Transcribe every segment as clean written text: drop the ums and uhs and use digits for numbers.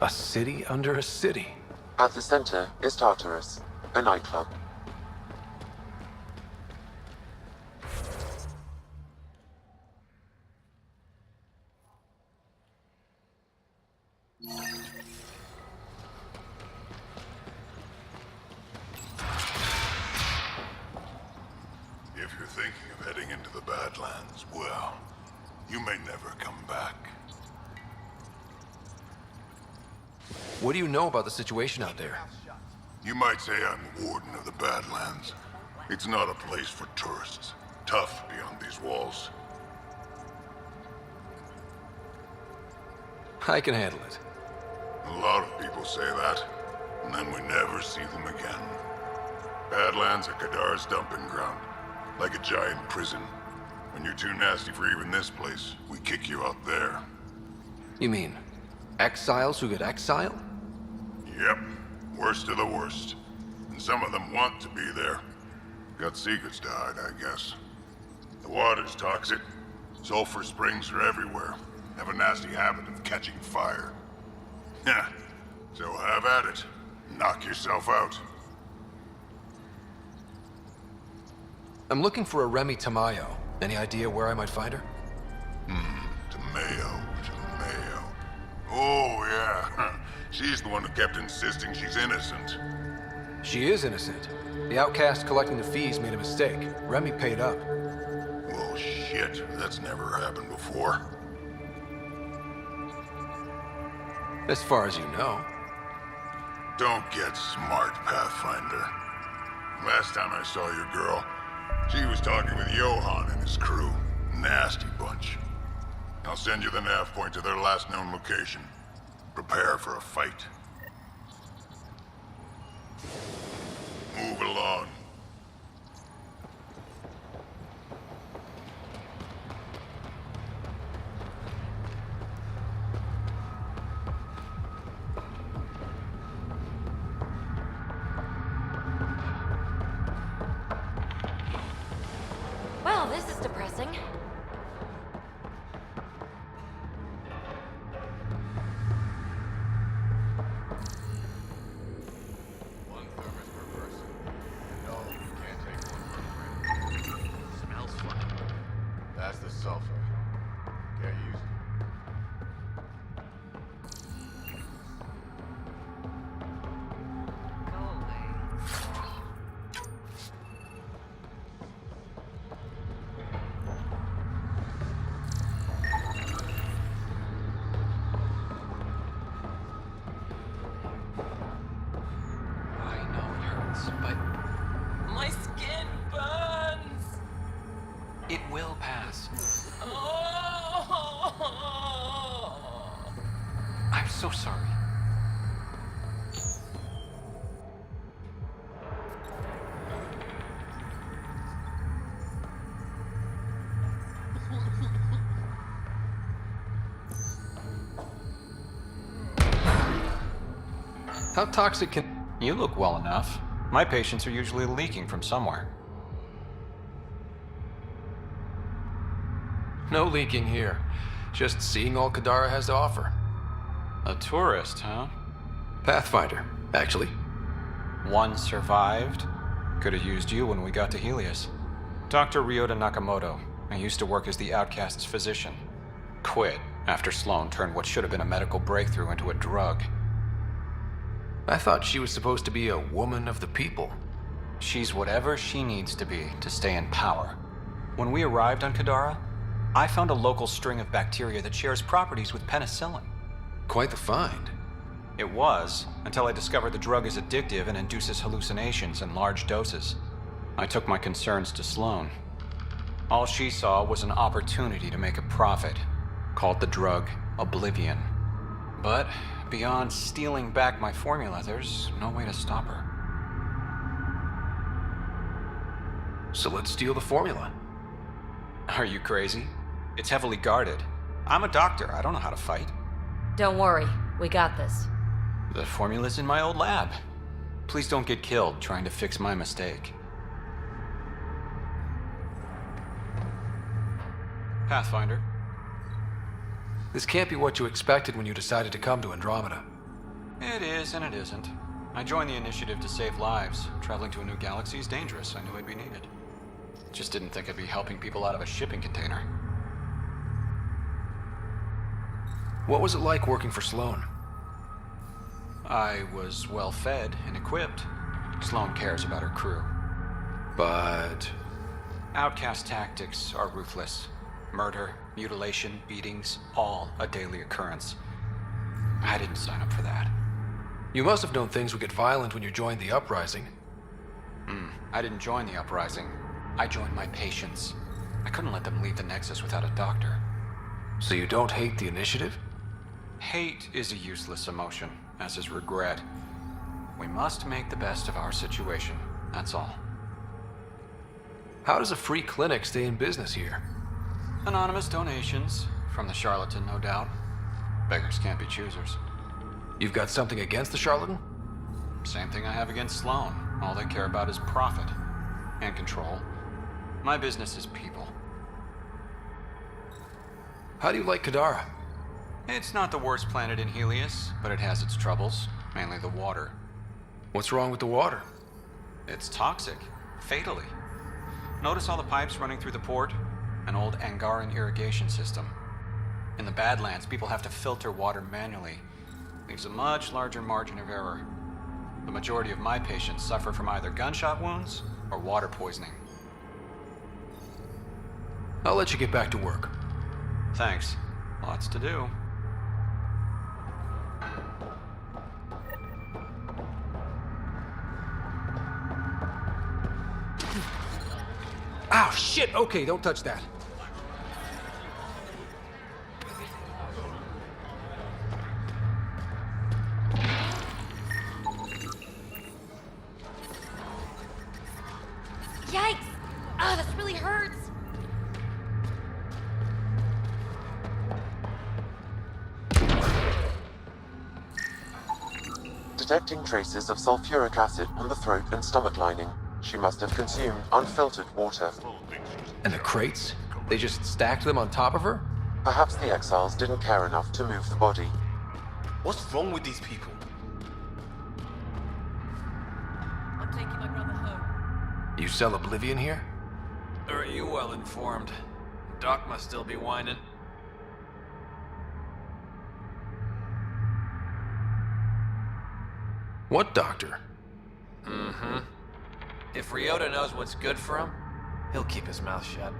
A city under a city. At the center is Tartarus, a nightclub. If you're thinking of heading into the Badlands, well, you may never come back. What do you know about the situation out there? You might say I'm the warden of the Badlands. It's not a place for tourists. Tough beyond these walls. I can handle it. A lot of people say that, and then we never see them again. Badlands are Kadar's dumping ground, like a giant prison. When you're too nasty for even this place, we kick you out there. You mean exiles who get exiled? Yep, worst of the worst. And some of them want to be there. Got secrets to hide, I guess. The water's toxic. Sulfur springs are everywhere. Have a nasty habit of catching fire. Yeah, so have at it. Knock yourself out. I'm looking for a Remy Tamayo. Any idea where I might find her? Tamayo. Oh, yeah. She's the one who kept insisting she's innocent. She is innocent. The outcast collecting the fees made a mistake. Remy paid up. Oh, shit. That's never happened before. As far as you know. Don't get smart, Pathfinder. Last time I saw your girl, she was talking with Johan and his crew. Nasty bunch. I'll send you the nav point to their last known location. Prepare for a fight. Move along. Well, this is depressing. One thermos per person. No, you can't take one per drink. Smells flat. That's the sulfur. Get used to it. But My skin burns! it will pass. Oh! I'm so sorry. How toxic can... You look well enough. My patients are usually leaking from somewhere. No leaking here. Just seeing all Kadara has to offer. A tourist, huh? Pathfinder, actually. One survived. Could have used you when we got to Helios. Dr. Ryota Nakamoto. I used to work as the outcast's physician. Quit after Sloan turned what should have been a medical breakthrough into a drug. I thought she was supposed to be a woman of the people. She's whatever she needs to be to stay in power. When we arrived on Kadara, I found a local string of bacteria that shares properties with penicillin. Quite the find. It was, until I discovered the drug is addictive and induces hallucinations in large doses. I took my concerns to Sloan. All she saw was an opportunity to make a profit, called the drug Oblivion. But beyond stealing back my formula, there's no way to stop her. So let's steal the formula. Are you crazy? It's heavily guarded. I'm a doctor. I don't know how to fight. Don't worry, we got this. The formula's in my old lab. Please don't get killed trying to fix my mistake. Pathfinder. This can't be what you expected when you decided to come to Andromeda. It is and it isn't. I joined the initiative to save lives. Traveling to a new galaxy is dangerous. I knew I'd be needed. Just didn't think I'd be helping people out of a shipping container. What was it like working for Sloan? I was well fed and equipped. Sloan cares about her crew. But... Outcast tactics are ruthless. Murder, mutilation, beatings, all a daily occurrence. I didn't sign up for that. you must have known things would get violent when you joined the uprising. I didn't join the uprising. I joined my patients. I couldn't let them leave the Nexus without a doctor. So you don't hate the initiative? Hate is a useless emotion, as is regret. We must make the best of our situation, that's all. How does a free clinic stay in business here? Anonymous donations, from the charlatan, no doubt. Beggars can't be choosers. You've got something against the charlatan? Same thing I have against Sloan. All they care about is profit and control. My business is people. How do you like Kadara? It's not the worst planet in Helios, but it has its troubles, mainly the water. What's wrong with the water? It's toxic, fatally. Notice all the pipes running through the port? An old Angaran irrigation system. In the Badlands, people have to filter water manually. Leaves a much larger margin of error. The majority of my patients suffer from either gunshot wounds or water poisoning. I'll let you get back to work. Thanks. Lots to do. Ow, shit! Okay, don't touch that. Yikes! Ah, this really hurts! Detecting traces of sulfuric acid on the throat and stomach lining. She must have consumed unfiltered water. And the crates? They just stacked them on top of her? Perhaps the exiles didn't care enough to move the body. What's wrong with these people? I'm taking my brother home. You sell Oblivion here? Or are you well informed? Doc must still be whining. What doctor? Mm-hmm. If Ryota knows what's good for him, he'll keep his mouth shut.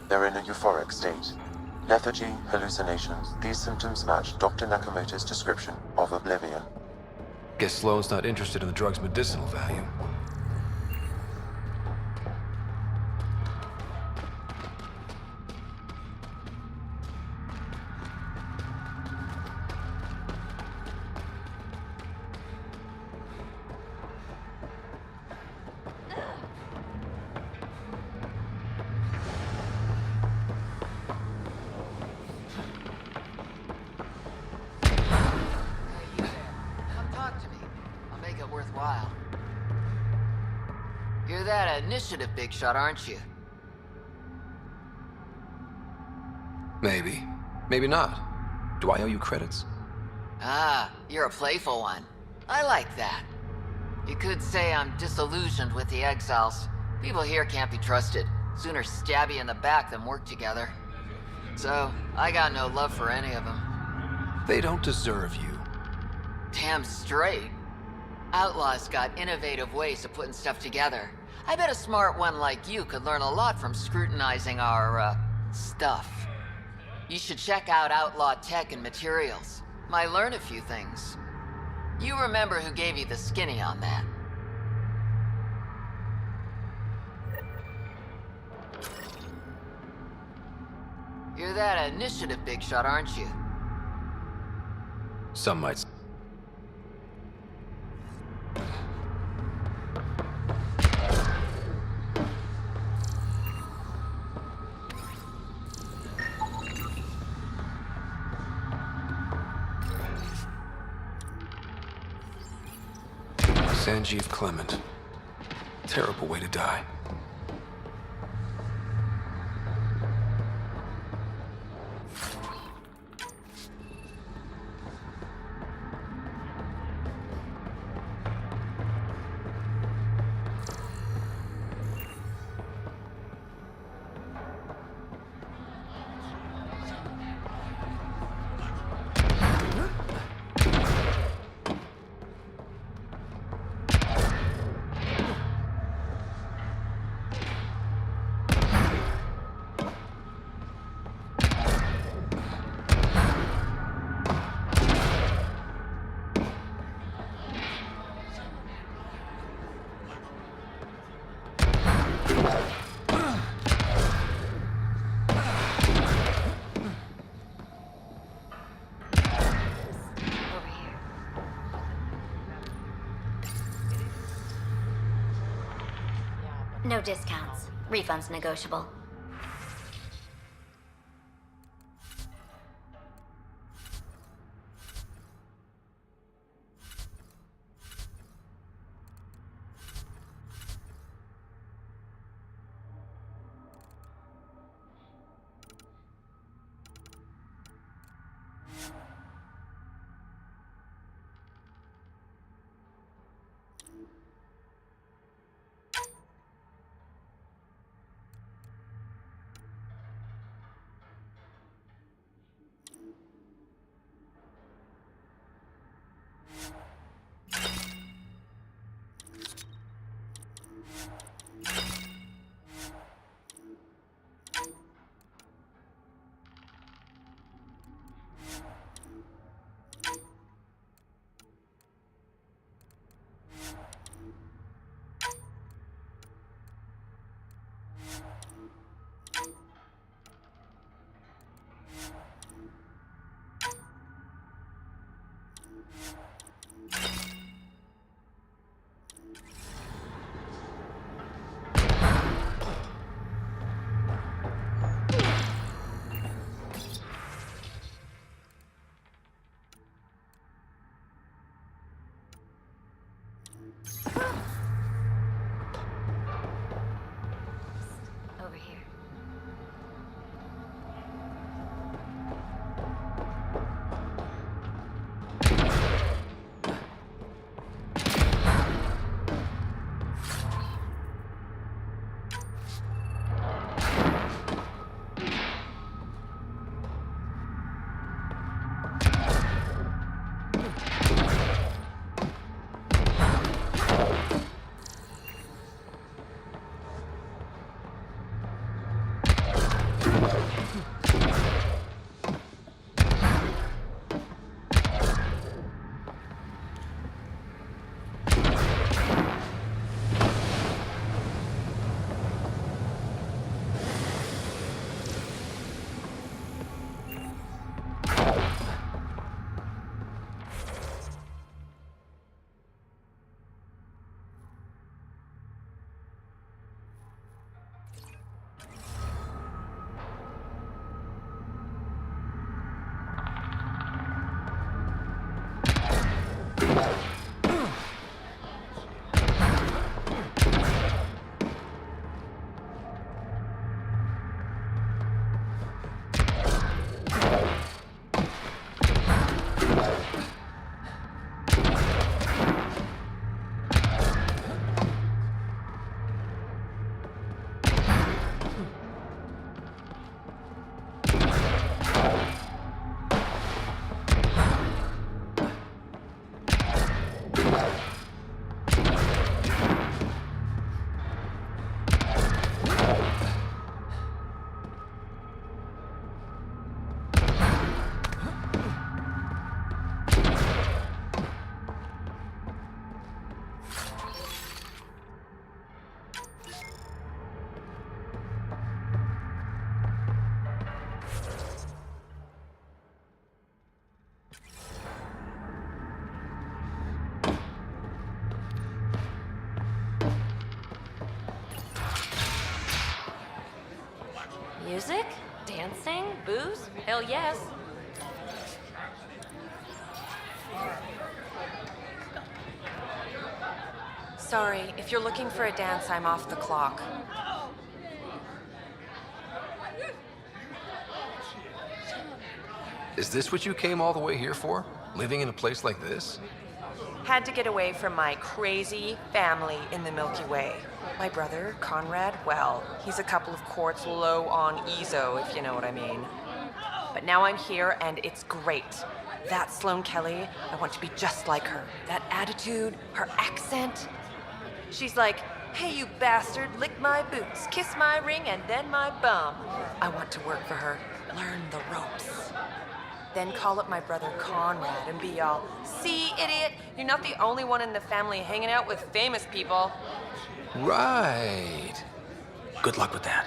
They're in a euphoric state. Lethargy, hallucinations, these symptoms match Dr. Nakamoto's description of Oblivion. Guess Sloan's not interested in the drug's medicinal value. Come talk to me. I'll make it worthwhile. You're that initiative big shot, aren't you? Maybe. Maybe not. Do I owe you credits? Ah, you're a playful one. I like that. You could say I'm disillusioned with the exiles. People here can't be trusted. Sooner stab you in the back than work together. So, I got no love for any of them. They don't deserve you. Damn straight. Outlaws got innovative ways of putting stuff together. I bet a smart one like you could learn a lot from scrutinizing our, stuff. You should check out Outlaw Tech and Materials. Might learn a few things. You remember who gave you the skinny on that. You're that initiative big shot, aren't you? Some might. Sanjeev Clement. Terrible way to die. No discounts. Refunds negotiable. Over here. Music? Dancing? Booze? Hell yes. Sorry, if you're looking for a dance, I'm off the clock. Is this what you came all the way here for? Living in a place like this? Had to get away from my crazy family in the Milky Way. My brother, Conrad, well, he's a couple of quarts low on EZO, if you know what I mean. But now I'm here, and it's great. That Sloane Kelly, I want to be just like her. That attitude, her accent. She's like, hey, you bastard, lick my boots, kiss my ring, and then my bum. I want to work for her, learn the ropes. Then call up my brother Conrad and be all, see, idiot, you're not the only one in the family hanging out with famous people. Right. Good luck with that.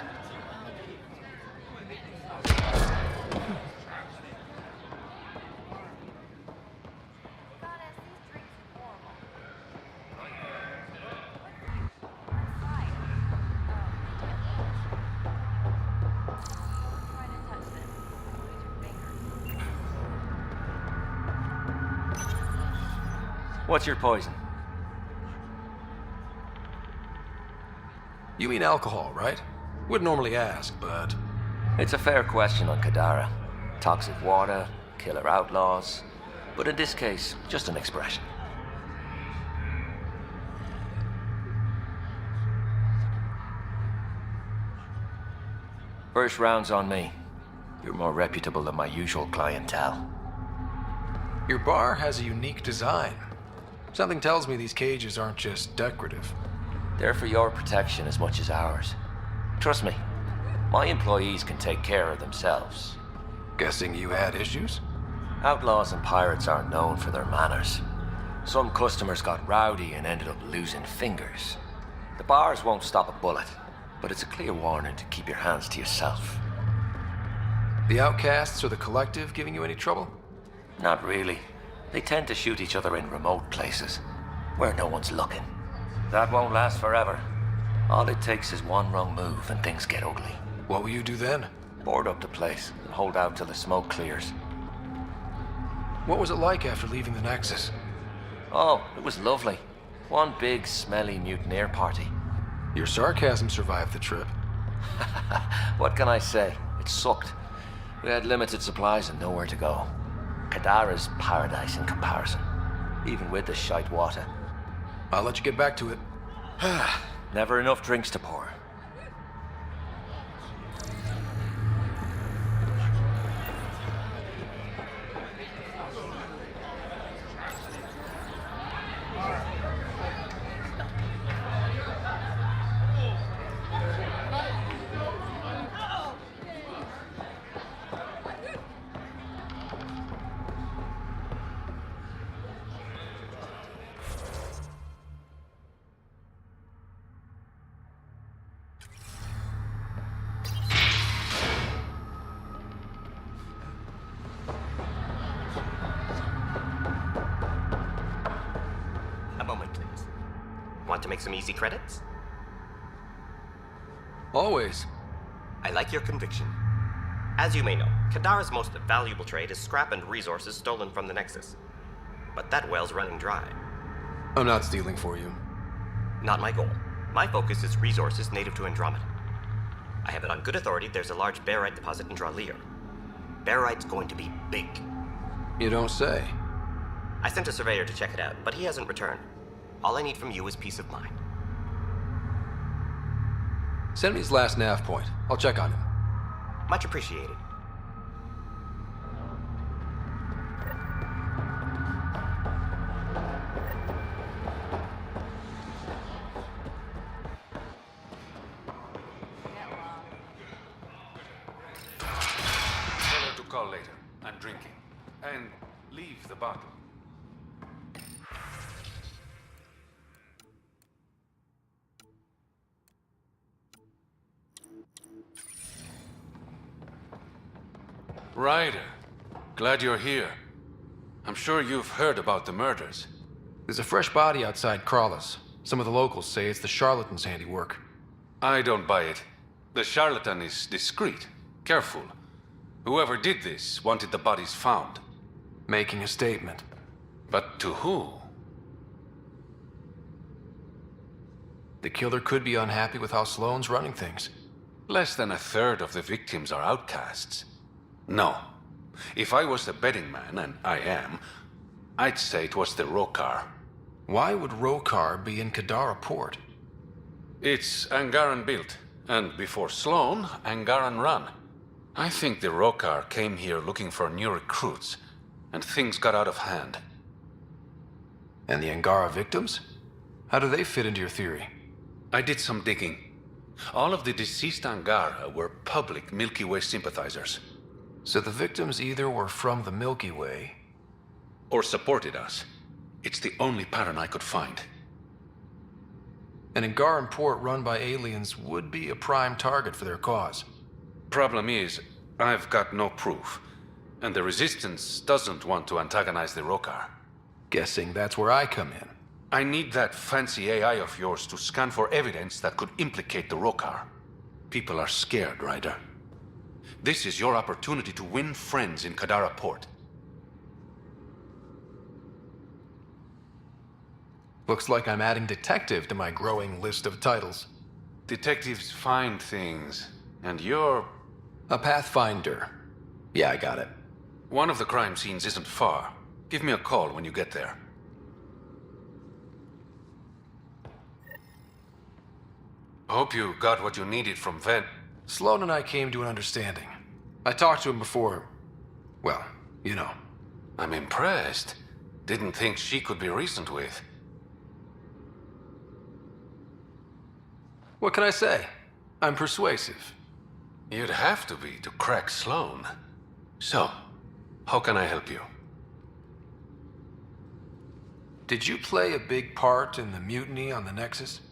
What's your poison? You mean alcohol, right? Wouldn't normally ask, but... It's a fair question on Kadara. Toxic water, killer outlaws. But in this case, just an expression. First round's on me. You're more reputable than my usual clientele. Your bar has a unique design. Something tells me these cages aren't just decorative. They're for your protection as much as ours. Trust me, my employees can take care of themselves. Guessing you had issues? Outlaws and pirates aren't known for their manners. Some customers got rowdy and ended up losing fingers. The bars won't stop a bullet, but it's a clear warning to keep your hands to yourself. The outcasts or the collective giving you any trouble? Not really. They tend to shoot each other in remote places, where no one's looking. That won't last forever. All it takes is one wrong move and things get ugly. What will you do then? Board up the place and hold out till the smoke clears. What was it like after leaving the Nexus? Oh, it was lovely. One big, smelly mutineer party. Your sarcasm survived the trip. What can I say? It sucked. We had limited supplies and nowhere to go. Kadara's paradise in comparison, even with the shite water. I'll let you get back to it. Never enough drinks to pour. Want to make some easy credits? Always. I like your conviction. As you may know, Kadara's most valuable trade is scrap and resources stolen from the Nexus. But that well's running dry. I'm not stealing for you. Not my goal. My focus is resources native to Andromeda. I have it on good authority there's a large barite deposit in Dralier. Barite's going to be big. You don't say. I sent a surveyor to check it out, but he hasn't returned. All I need from you is peace of mind. Send me his last nav point. I'll check on him. Much appreciated. Tell her to call later. I'm drinking. And leave the bottle. Ryder, glad you're here. I'm sure you've heard about the murders. There's a fresh body outside Crawlers. Some of the locals say it's the charlatan's handiwork. I don't buy it. The charlatan is discreet, careful. Whoever did this wanted the bodies found. Making a statement. But to who? The killer could be unhappy with how Sloane's running things. Less than a third of the victims are outcasts. No. If I was the betting man, and I am, I'd say it was the Rokar. Why would Rokar be in Kadara port? It's Angaran built, and before Sloane, Angaran run. I think the Rokar came here looking for new recruits, and things got out of hand. And the Angara victims? How do they fit into your theory? I did some digging. All of the deceased Angara were public Milky Way sympathizers. So the victims either were from the Milky Way... or supported us. It's the only pattern I could find. An Angaran port run by aliens would be a prime target for their cause. Problem is, I've got no proof. And the Resistance doesn't want to antagonize the Rokar. Guessing that's where I come in. I need that fancy AI of yours to scan for evidence that could implicate the Rokar. People are scared, Ryder. This is your opportunity to win friends in Kadara Port. Looks like I'm adding detective to my growing list of titles. Detectives find things, and you're... A pathfinder. Yeah, I got it. One of the crime scenes isn't far. Give me a call when you get there. Hope you got what you needed from Ven. Sloan and I came to an understanding. I talked to him before... well, you know. I'm impressed. Didn't think she could be reasoned with. What can I say? I'm persuasive. You'd have to be to crack Sloan. So, how can I help you? Did you play a big part in the mutiny on the Nexus?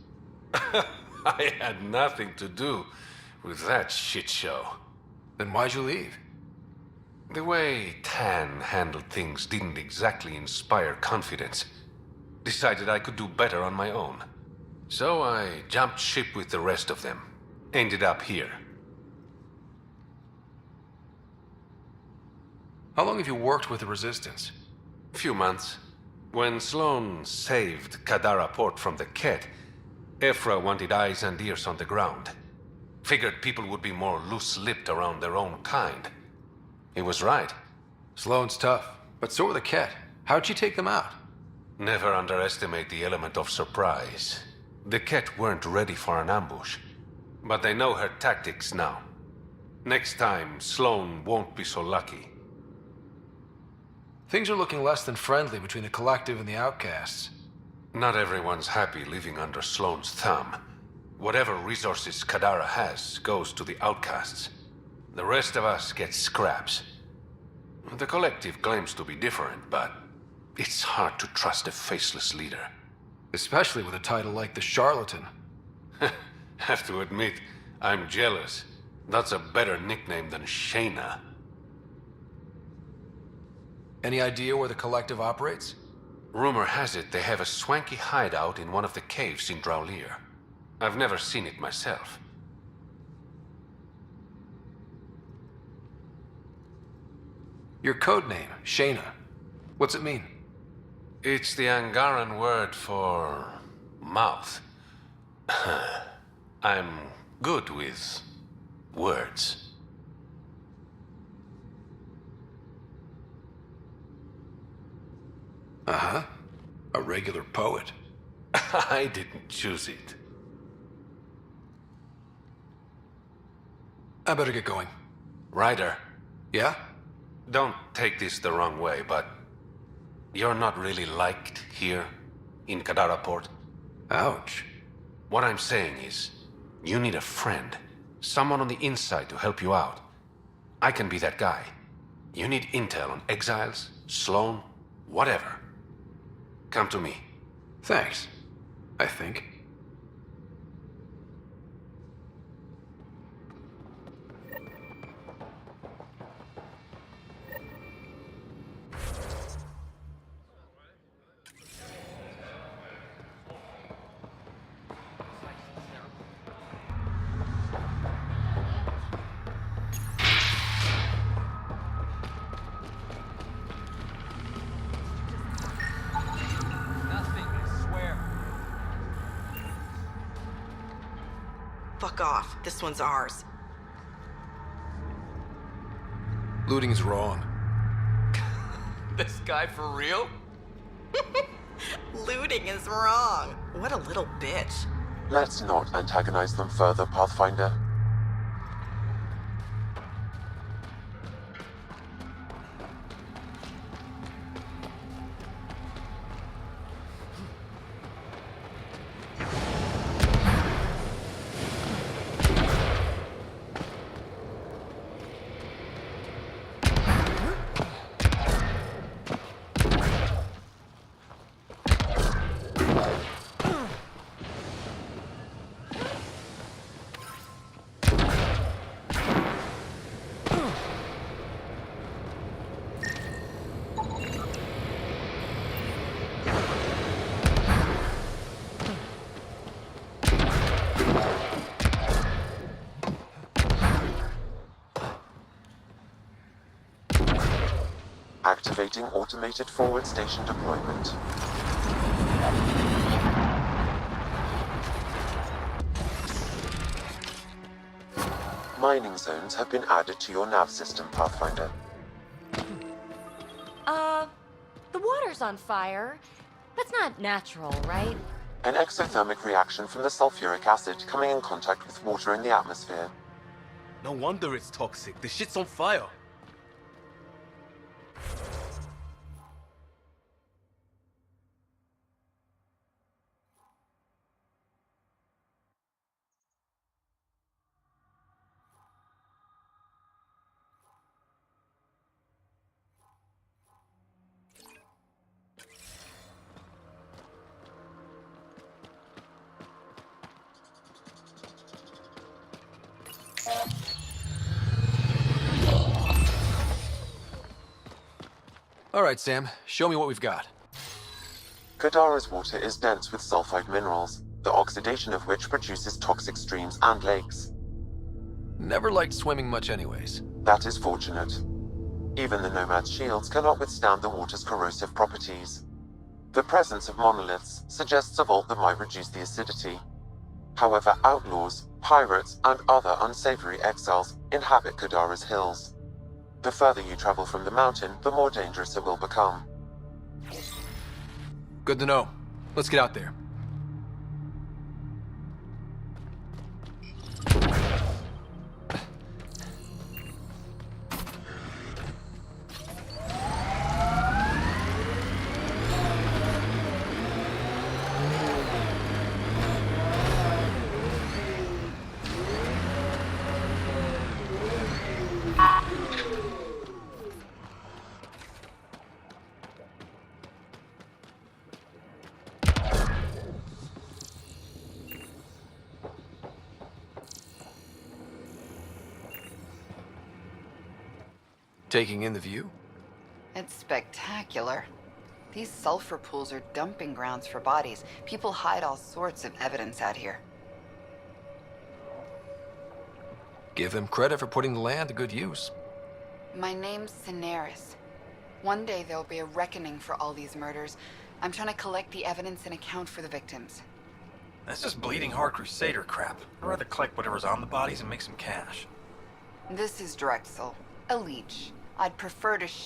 I had nothing to do with that shit show. Then why'd you leave? The way Tan handled things didn't exactly inspire confidence. Decided I could do better on my own. So I jumped ship with the rest of them. Ended up here. How long have you worked with the Resistance? Few months. When Sloan saved Kadara Port from the Ket, Ephra wanted eyes and ears on the ground. Figured people would be more loose-lipped around their own kind. He was right. Sloan's tough, but so were the Ket. How'd you take them out? Never underestimate the element of surprise. The Ket weren't ready for an ambush, but they know her tactics now. Next time, Sloan won't be so lucky. Things are looking less than friendly between the Collective and the Outcasts. Not everyone's happy living under Sloan's thumb. Whatever resources Kadara has goes to the Outcasts. The rest of us get scraps. The Collective claims to be different, but it's hard to trust a faceless leader. Especially with a title like the Charlatan. Have to admit, I'm jealous. That's a better nickname than Shayna. Any idea where the Collective operates? Rumor has it they have a swanky hideout in one of the caves in Draulir. I've never seen it myself. Your codename, Shayna. What's it mean? It's the Angaran word for... mouth. I'm good with... words. Uh-huh. A regular poet. I didn't choose it. I better get going. Ryder. Yeah? Don't take this the wrong way, but... you're not really liked here, in Kadara Port. Ouch. What I'm saying is, you need a friend. Someone on the inside to help you out. I can be that guy. You need intel on exiles, Sloan, whatever. Come to me. Thanks. I think. Fuck off. This one's ours. Looting's wrong. This guy for real? Looting is wrong. What a little bitch. Let's not antagonize them further, Pathfinder. Activating automated forward station deployment. Mining zones have been added to your nav system, Pathfinder. The water's on fire. That's not natural, right? An exothermic reaction from the sulfuric acid coming in contact with water in the atmosphere. No wonder it's toxic. The shit's on fire. All right, Sam, show me what we've got. Kadara's water is dense with sulfide minerals, the oxidation of which produces toxic streams and lakes. Never liked swimming much anyways. That is fortunate. Even the Nomad's shields cannot withstand the water's corrosive properties. The presence of monoliths suggests a vault that might reduce the acidity. However, outlaws, pirates, and other unsavory exiles inhabit Kadara's hills. The further you travel from the mountain, the more dangerous it will become. Good to know. Let's get out there. Taking in the view? It's spectacular. These sulfur pools are dumping grounds for bodies. People hide all sorts of evidence out here. Give them credit for putting the land to good use. My name's Cineris. One day there'll be a reckoning for all these murders. I'm trying to collect the evidence and account for the victims. That's just bleeding heart crusader crap. I'd rather collect whatever's on the bodies and make some cash. This is Drexel, a leech. I'd prefer to shoot